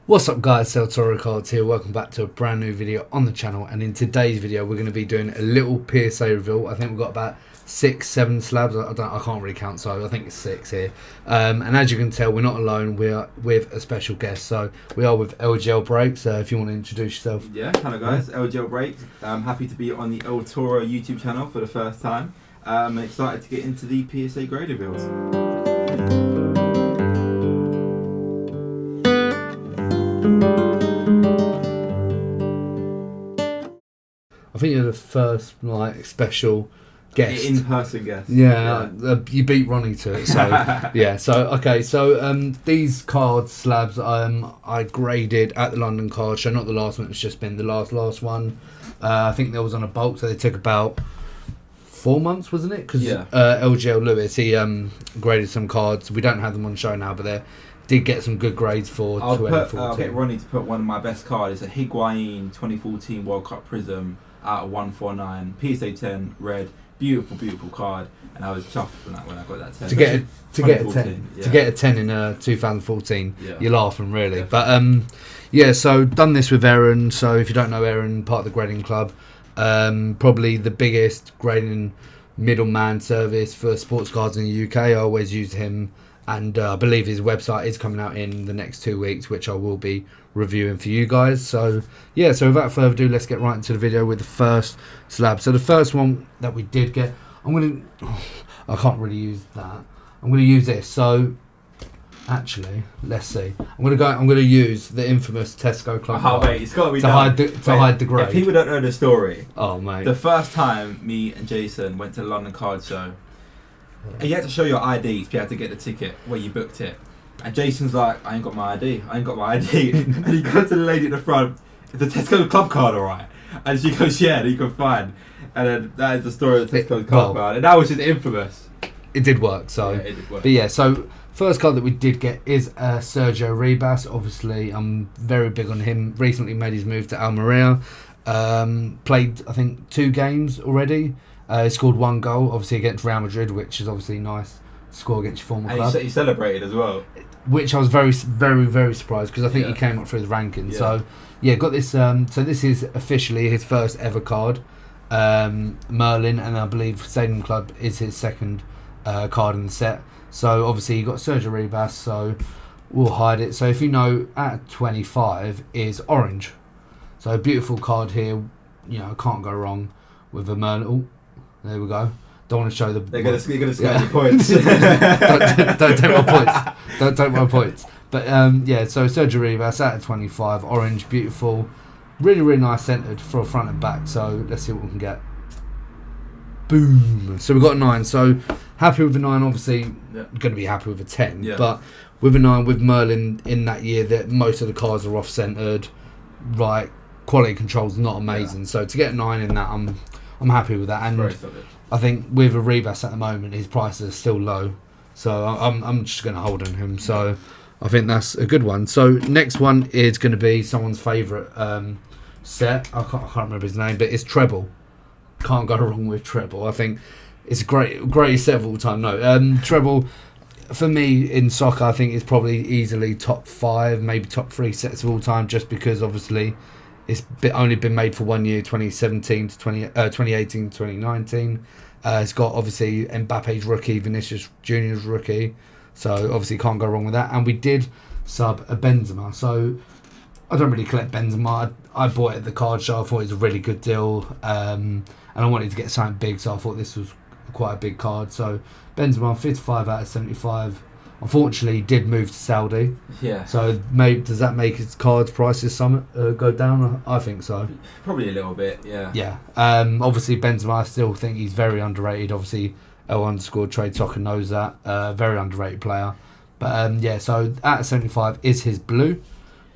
What's up guys, Sergio Cards here, welcome back to a brand new video on the channel, and in today's video we're going to be doing a little PSA reveal. I think we've got about 6-7 slabs, I can't really count, so I think it's 6 here. And as you can tell, we're not alone, we are with a special guest, so we are with LGL Breaks. If you want to introduce yourself. Yeah, hello guys, LGL Breaks. I'm happy to be on the El Toro YouTube channel for the first time. I'm excited to get into the PSA grade reveals. I think you're the first special guest, in-person guest. Yeah. You beat Ronnie to it. So yeah. So okay. So these card slabs I graded at the London Card Show. Not the last one. It's just been the last one. I think there was on a bulk, so they took about 4 months, wasn't it? Because LGL Lewis, he graded some cards. We don't have them on show now, but they did get some good grades for 2014. I'll get Ronnie to put one of my best cards. It's a Higuain 2014 World Cup Prism out of 149, PSA 10 red, beautiful card, and I was chuffed when I got that 10. To get a 10 in 2014, you're laughing really. But yeah, so done this with Aaron. So if you don't know Aaron, part of the grading club, probably the biggest grading middleman service for sports cards in the UK. I always use him. And I believe his website is coming out in the next 2 weeks, which I will be reviewing for you guys. So yeah, so without further ado, let's get right into the video with the first slab. So the first one that we did get, I can't really use that. I'm gonna use this. So actually, let's see. I'm gonna use the infamous Tesco Club. Oh mate, it's gotta be to hide the grade. If people don't know the story, oh mate, the first time me and Jason went to the London Card Show. And you had to show your ID to be able to get the ticket where you booked it. And Jason's like, I ain't got my ID. And he goes to the lady at the front, is the Tesco Club card alright? And she goes, yeah, you can find. And then that is the story of the Tesco Club card. And that was just infamous. It did work, so. Yeah, it did work. But yeah, so first card that we did get is Sergio Rebas. Obviously, I'm very big on him. Recently made his move to Almeria. Played, I think, 2 games already. He scored 1 goal, obviously against Real Madrid, which is obviously nice to score against your former club. And he celebrated as well. Which I was very surprised, because I think he came up through his ranking. So yeah, got this. So this is officially his first ever card, Merlin, and I believe Stadium Club is his second card in the set. So obviously you got Sergio Rebas, so we'll hide it. So if you know, at 25 is orange. So a beautiful card here. You know, can't go wrong with a Merlin. Oh, there we go. Don't want to show the. You're gonna scan your points. don't take my points. Don't take my points. But yeah, so Sergio Rebas out of 25, orange, beautiful, really nice centered for front and back. So let's see what we can get. Boom. So we've got a 9. So happy with a 9. Obviously, going to be happy with a 10. Yeah. But with a 9 with Merlin in that year, that most of the cards are off centered, right? Quality control's not amazing. So to get a 9 in that, I'm happy with that. And I think with a Rebas at the moment, his prices are still low, so I'm just going to hold on him. So I think that's a good one. So next one is going to be someone's favourite set. I can't remember his name, but it's Treble. Can't go wrong with Treble. I think it's great set of all time. No, Treble for me in soccer, I think it's probably easily top 5, maybe top 3 sets of all time, just because obviously it's only been made for 1 year, 2017 to 2018 to 2019. It's got obviously Mbappe's rookie, Vinicius Junior's rookie, so obviously can't go wrong with that. And we did sub a Benzema, so I don't really collect Benzema. I bought it at the card show. I thought it was a really good deal, and I wanted to get something big, so I thought this was quite a big card. So Benzema, 55 out of 75. Unfortunately, he did move to Saudi. Yeah. So does that make his cards prices go down? I think so. Probably a little bit, yeah. Yeah. Obviously, Benzema, I still think he's very underrated. Obviously, L_Trade Soccer knows that. Very underrated player. But yeah, so out of 75 is his blue.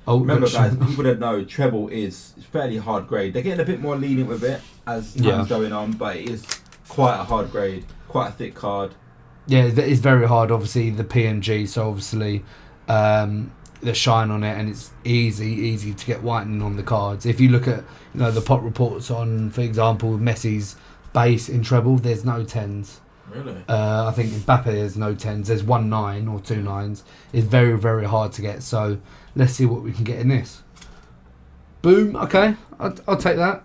Oh, remember, guys, people that know, Treble is fairly hard grade. They're getting a bit more lenient with it as time's going on, but it is quite a hard grade, quite a thick card. Yeah, it's very hard. Obviously, the PNG, so obviously the shine on it, and it's easy to get whitening on the cards. If you look at the pot reports on, for example, Messi's base in Treble, there's no 10s. Really? I think Mbappe has no 10s. There's 1 9 or 2 9s. It's very, very hard to get. So let's see what we can get in this. Boom. Okay, I'll take that.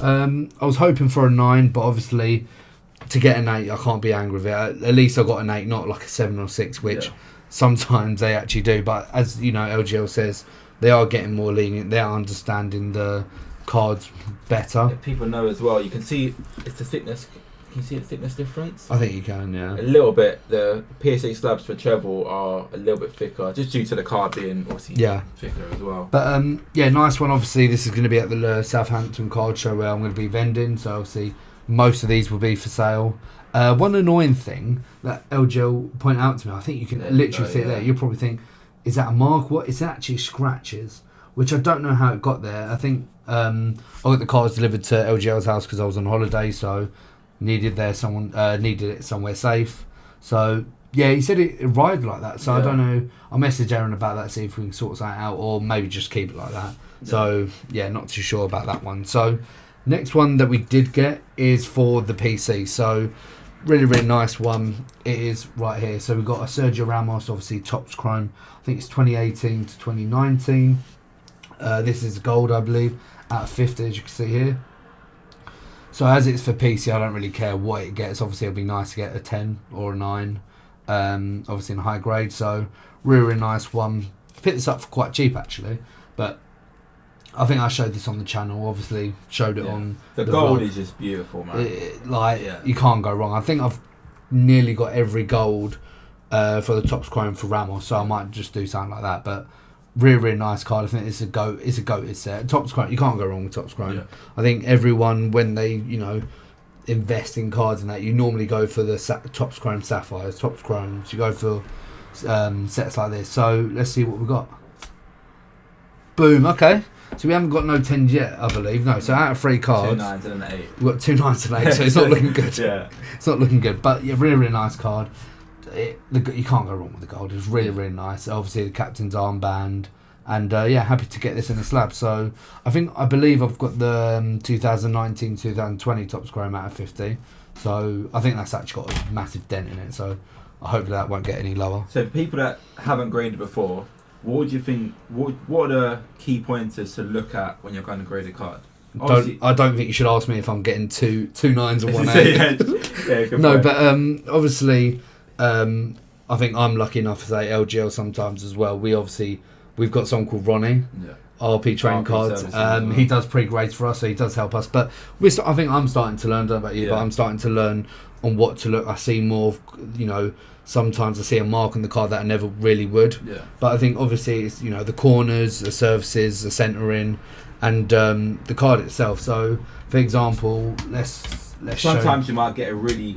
I was hoping for a 9, but obviously to get an 8, I can't be angry with it. At least I got an 8, not like a 7 or 6, which sometimes they actually do. But as you know, LGL says, they are getting more lenient. They are understanding the cards better. Yeah, people know as well. You can see it's the thickness. Can you see the thickness difference? I think you can, yeah. A little bit. The PSA slabs for treble are a little bit thicker, just due to the card being obviously thicker as well. But nice one. Obviously, this is going to be at the Southampton card show where I'm going to be vending. So obviously, most of these will be for sale. One annoying thing that LGL pointed out to me, I think you can literally see it there. You'll probably think, is that a mark? What? It's actually scratches, which I don't know how it got there. I think I got the cards delivered to LGL's house because I was on holiday, so needed it somewhere safe. So yeah, he said it arrived like that. So I don't know. I'll message Aaron about that, see if we can sort something out, or maybe just keep it like that. Yeah. So yeah, not too sure about that one. So next one that we did get is for the PC. So really, really nice one. It is right here. So we've got a Sergio Ramos, obviously Topps Chrome. I think it's 2018 to 2019. This is gold, I believe, out of 50, as you can see here. So as it's for PC, I don't really care what it gets. Obviously, it'll be nice to get a 10 or a 9, obviously in high grade. So really, really nice one. Picked this up for quite cheap, actually. But I think I showed this on the channel. Obviously, showed it on the gold vlog. Is just beautiful, man. You can't go wrong. I think I've nearly got every gold for the Topps Chrome for Ramos, so I might just do something like that. But really, really nice card. I think it's a goated set. Topps Chrome, you can't go wrong with Topps Chrome. Yeah. I think everyone, when they invest in cards and that, you normally go for the Topps Chrome Sapphires, Topps Chromes. You go for sets like this. So let's see what we got. Boom. Okay. So we haven't got no 10s yet, I believe. No. So out of 3 cards, 2 9s and an 8. We've got 2 9s and 8. So it's not looking good. Yeah. It's not looking good. But yeah, really, really nice card. You can't go wrong with the gold. It's really, really nice. Obviously, the captain's armband. And happy to get this in the slab. So I believe I've got the 2019-2020 Topps Chrome out of 50. So I think that's actually got a massive dent in it. So hopefully that won't get any lower. So for people that haven't graded before, what would you think? What are the key pointers to look at when you're going to grade a card? I don't think you should ask me if I'm getting two 9s or 1 8. Good no, point. But obviously, I think I'm lucky enough to say LGL sometimes as well. We've got someone called Ronnie, RP Train Cards. Well. He does pre-grades for us, so he does help us. But I think I'm starting to learn, I don't know about you, but I'm starting to learn on what to look. I see more of, sometimes I see a mark on the card that I never really would. Yeah. But I think obviously it's, the corners, the surfaces, the centering, and the card itself. So, for example, let's sometimes you might get a really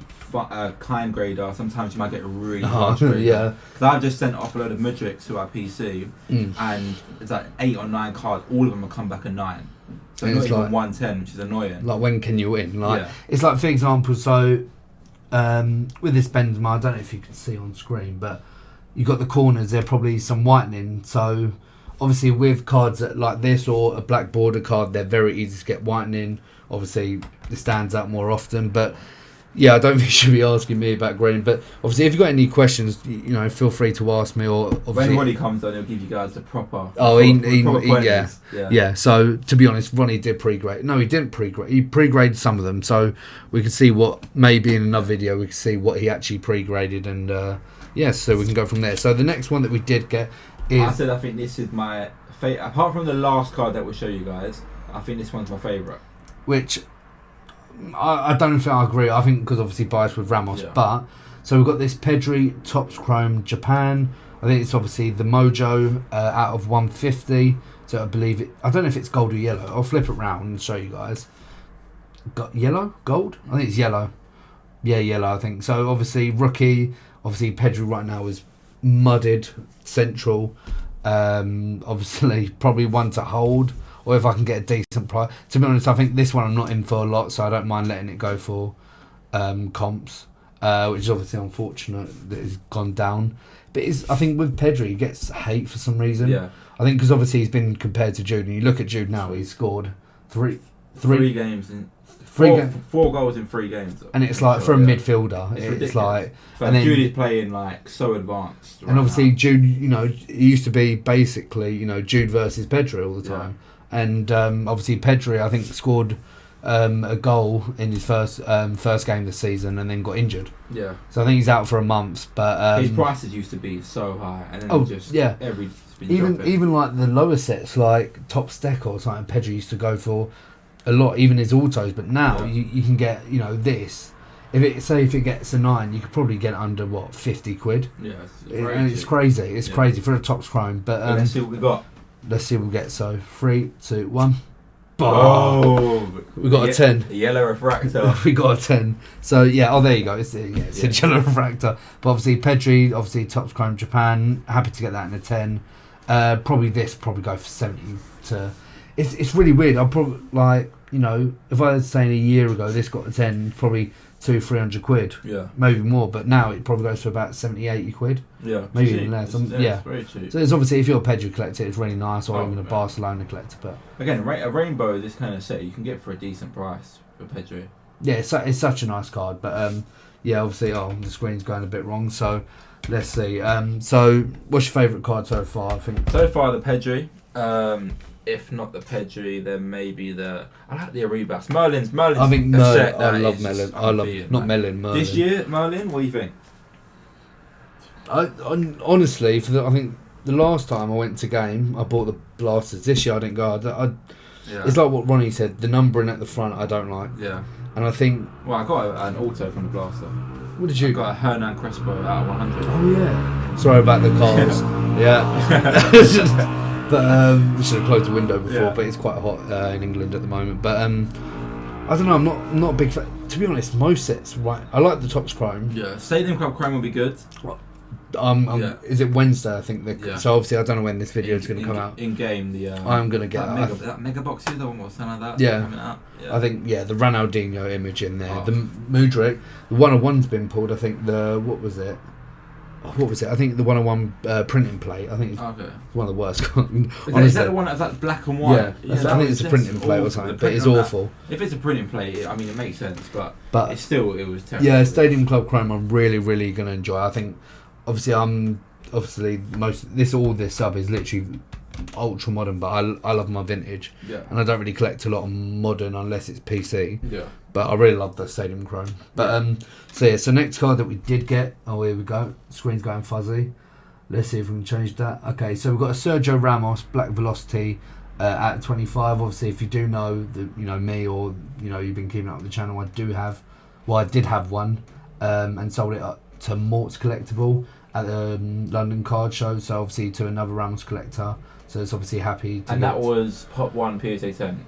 kind grader, sometimes you might get a really harsh grader. Yeah. Because I've just sent off a load of Mudriks to our PC, and it's like 8 or 9 cards, all of them will come back a 9. So not even 110, which is annoying. Like, when can you win? It's like, for example, so with this Benzema, I don't know if you can see on screen, but you got the corners, there probably some whitening. So obviously with cards that, like this or a black border card, they're very easy to get whitening. Obviously it stands out more often, but yeah, I don't think you should be asking me about grading. But obviously, if you've got any questions, feel free to ask me. Or when Ronnie comes on, he'll give you guys the proper. Yeah. So to be honest, Ronnie did pre-grade. No, he didn't pre-grade. He pre-graded some of them, so we could see what maybe in another video we could see what he actually pre-graded, and so we can go from there. So the next one that we did get is. I think this is my favorite. Apart from the last card that we'll show you guys, I think this one's my favourite. Which. I don't think I agree. I think because obviously biased with Ramos, but so we've got this Pedri Topps Chrome Japan. I think it's obviously the Mojo out of 150. So I believe it. I don't know if it's gold or yellow. I'll flip it round and show you guys. Got yellow, gold. I think it's yellow. Yeah, yellow. I think so. Obviously rookie. Obviously Pedri right now is mudded central. Obviously probably one to hold. Or if I can get a decent price. To be honest, I think this one I'm not in for a lot, so I don't mind letting it go for comps, which is obviously unfortunate that it's gone down. But I think with Pedri, he gets hate for some reason. Yeah. I think because obviously he's been compared to Jude, and you look at Jude now, he's scored three games in 4 goals in 3 games. And it's like for a midfielder, it's like. And then Jude is playing like so advanced. And obviously Jude, it used to be basically, Jude versus Pedri all the time. Yeah. And obviously Pedri, I think, scored a goal in his first game this season and then got injured. Yeah. So I think he's out for a month. But his prices used to be so high, and then even like the lower sets, like top stack or something, Pedri used to go for a lot, even his autos. But now you can get this. If it gets a 9, you could probably get it under 50 quid. Yeah, it's crazy. It's crazy for a top chrome. But let's see what we got. Let's see what we get. So 3, 2, 1. Oh, we got a 10. A yellow refractor. We got a 10. So there you go. It's a yellow refractor. But obviously Pedri, top chrome Japan. Happy to get that in a 10. Probably go for 70 to. It's really weird. I'll probably if I was saying a year ago this got a 10, probably 200-300 quid. Yeah. Maybe more, but now it probably goes for about 70-80 quid. Yeah. Maybe even less. It's very cheap. So it's obviously, if you're a Pedri collector, it's really nice, or even a Barcelona collector. But again, a rainbow of this kind of set you can get for a decent price for Pedri. Yeah, it's such a nice card. But obviously, the screen's going a bit wrong. So let's see. So what's your favourite card so far? I think so far the Pedri. If not the Pedri, then maybe I like the Rebas. Merlin's. I think Merlin. I love Merlin. I love not Merlin. This year, Merlin. What do you think? I honestly, I think the last time I went to game, I bought the blasters. This year I didn't go. It's like what Ronnie said. The numbering at the front I don't like. Yeah. And I think. Well, I got an auto from the blaster. What did you? I got a Hernan Crespo out of 100. Oh yeah. Sorry about the cars. Yeah. But we should have closed the window before. But it's quite hot in England at the moment. But I don't know. I'm not a big fan. To be honest, most sets, right? I like the Topps Chrome. Yeah, Stadium Club Chrome will be good. Is it Wednesday? I think. So obviously, I don't know when this video is going to come out. In game, I'm going to get that mega box here, the one or something like that. Yeah. Coming out. Yeah. I think the Ronaldinho image in there. The Mudryk, the 101's been pulled. I think what was it? I think the 101 printing plate. I think it's one of the worst. Is that the one that's black and white? Yeah, I think it's a printing plate or something, but it's awful. If it's a printing plate, it makes sense, but it was terrible. Yeah, Stadium Club Chrome, I'm really, really going to enjoy. I think, obviously, all this sub is literally ultra modern, but I love my vintage. Yeah. And I don't really collect a lot of modern unless it's PC. Yeah. But I really love the Stadium Chrome. But so next card that we did get. Oh, here we go. Screen's going fuzzy. Let's see if we can change that. Okay, so we've got a Sergio Ramos Black Velocity at 25. Obviously, if you do know me or you've been keeping up with the channel, I did have one and sold it to Mort's Collectible at the London Card Show. So obviously to another Ramos collector. So it's obviously happy to. And that was Pop 1 PSA 10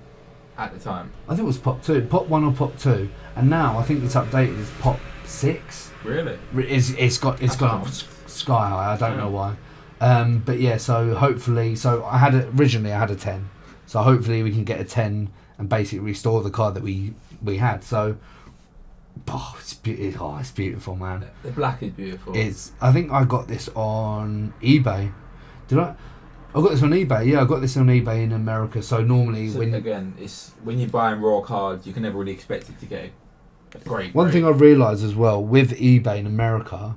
at the time. I think it was Pop 2, Pop 1 or Pop 2, and now I think it's updated as Pop 6. Really? It's gone up sky high. I don't know why. But yeah, so hopefully, originally I had a 10, so hopefully we can get a 10 and basically restore the card that we had. So, it's beautiful, man. The black is beautiful. I think I got this on eBay. Did I? I got this on eBay. Yeah, I got this on eBay in America. So normally, when you're buying raw cards, you can never really expect it to get a great. One thing I realised as well with eBay in America,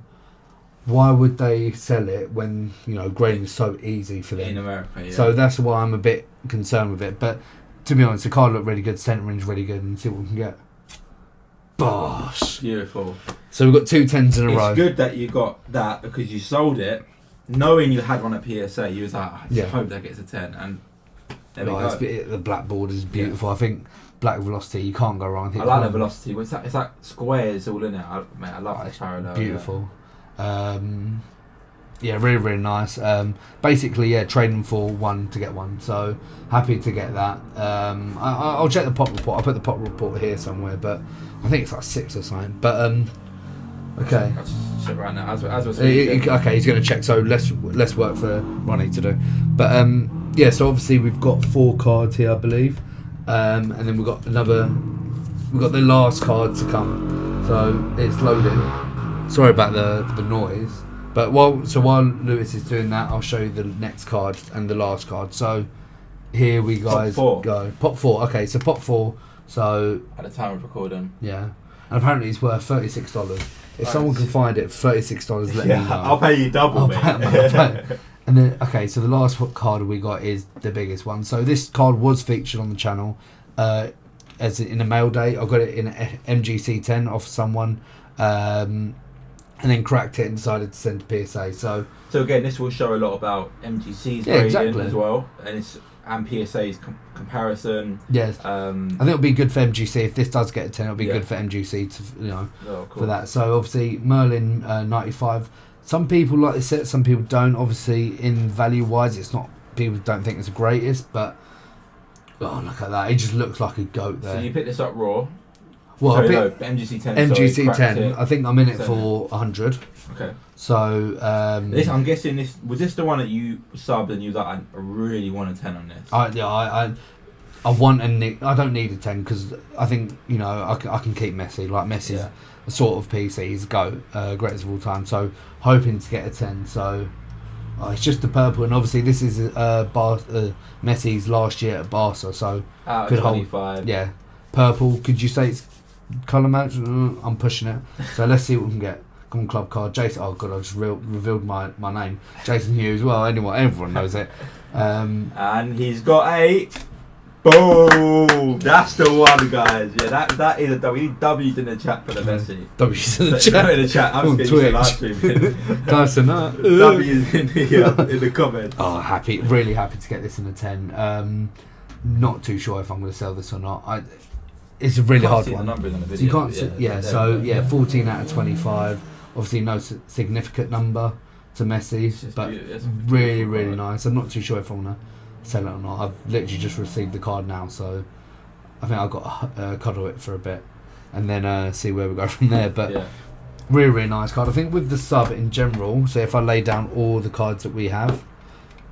why would they sell it when grading is so easy for them in America? Yeah. So that's why I'm a bit concerned with it. But to be honest, the card looked really good. Centering's really good, and see what we can get. Bosh! Beautiful. So we've got 2 10s in a row. It's good that you got that because you sold it. Knowing you had one at PSA, you was like, I just hope that gets a 10, and there we go. The black border is beautiful. I think Black Velocity, you can't go wrong. I like the Velocity. It's like squares all in it. I love this parallel. Beautiful. Really, really nice. Basically, trading for 1 to get 1. So happy to get that. I'll check the pop report. I'll put the pop report here somewhere, but I think it's like 6 or something. But okay. I'll just check right now as we're speaking. Okay, he's going to check. So less work for Ronnie to do. But so obviously we've got 4 cards here, I believe, and then we've got the last card to come. So it's loading. Sorry about the noise. But while Lewis is doing that, I'll show you the next card and the last card. So here we guys go. Pop 4. Okay, so Pop 4. So at the time of recording, yeah, and apparently it's worth $36. If someone can find it, $36, let me know. I'll pay you double, mate. And then, okay, so the last card we got is the biggest one. So this card was featured on the channel as in a mail day. I got it in an MGC 10 off someone, and then cracked it and decided to send to PSA. So again, this will show a lot about MGC's grading as well, and PSA's comparison. Yes, I think it'll be good for MGC if this does get a 10. It'll be good for MGC to for that. So obviously Merlin 95. Some people like this set, some people don't. Obviously, in value wise, it's not. People don't think it's the greatest, but look at that! It just looks like a goat there. So you picked this up raw. Well, MGC 10. MGC 10. I think I'm in it for 100. Okay. So I'm guessing this was the one that you subbed and you was like, I really want a 10 on this. I want I don't need a 10 because I think I can keep Messi. Like Messi's a sort of PC. He's greatest of all time. So hoping to get a 10. So it's just the purple, and obviously this is Messi's last year at Barca. So could 25. Yeah, purple. Could you say it's colour match? I'm pushing it. So let's see what we can get. Come on, club card. Jason. Oh god, I just revealed my name. Jason Hughes. Well, everyone knows it. And he's got a boom. That's the one, guys. Yeah, that is a W. W's in the chat for the Messi. W's in the chat. In the chat. I'm just getting live streaming. W's in the comments. Oh, really happy to get this in a 10. Not too sure if I'm going to sell this or not. It's a really hard one. The numbers on the video, so you can't see, 14 out of 25. Obviously, no significant number to Messi, but really nice. I'm not too sure if I want to sell it or not. I've literally just received the card now, so I think I've got to cuddle it for a bit and then see where we go from there. But really nice card. I think with the sub in general, so if I lay down all the cards that we have,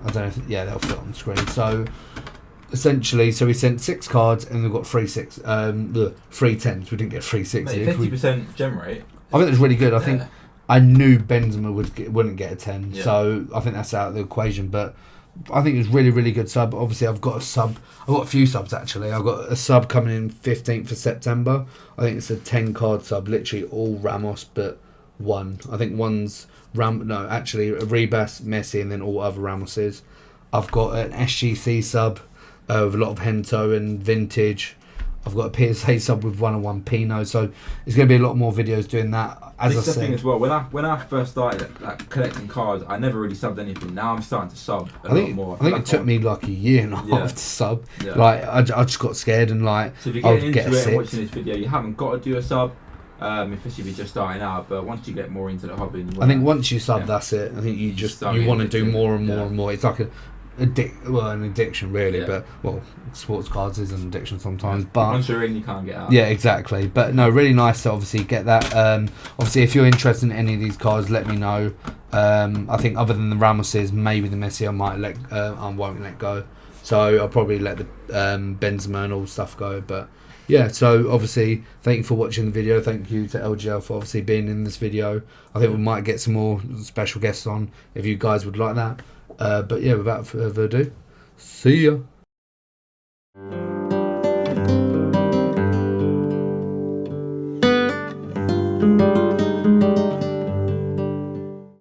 I don't know if they'll fit on the screen. So essentially, we sent 6 cards and we've got 3 10s. We didn't get 3 6s. 50% gem rate. I think that's really good. I think I knew Benzema wouldn't get a 10, so I think that's out of the equation. But I think it was really good sub. Obviously, I've got a few subs actually. I've got a sub coming in 15th of September. I think it's a 10 card sub, literally all Ramos, but one. I think one's Rebas, Messi, and then all other Ramoses. I've got an SGC sub with a lot of Hento and Vintage. I've got a PSA sub with 101 Pinot, so there's going to be a lot more videos doing that. As I said, the thing as well. When I first started collecting cards, I never really subbed anything. Now I'm starting to sub a lot more. I think it took me like a year and a half to sub. Yeah. Like I just got scared and like. So if you're getting into it and watching this video, you haven't got to do a sub. Especially if you're just starting out, but once you get more into the hobby, I think once you sub, that's it. I think you want to do more and more and more. It's like an addiction really, but sports cards is an addiction sometimes. But once you're in, you can't get out. Yeah, exactly. But no, really nice to obviously get that. Obviously, if you're interested in any of these cards, let me know. I think other than the Ramoses, maybe the Messi, I won't let go. So I'll probably let the Benzema and all stuff go. But yeah, so obviously, thank you for watching the video. Thank you to LGL for obviously being in this video. I think we might get some more special guests on if you guys would like that. But yeah, without further ado, see ya.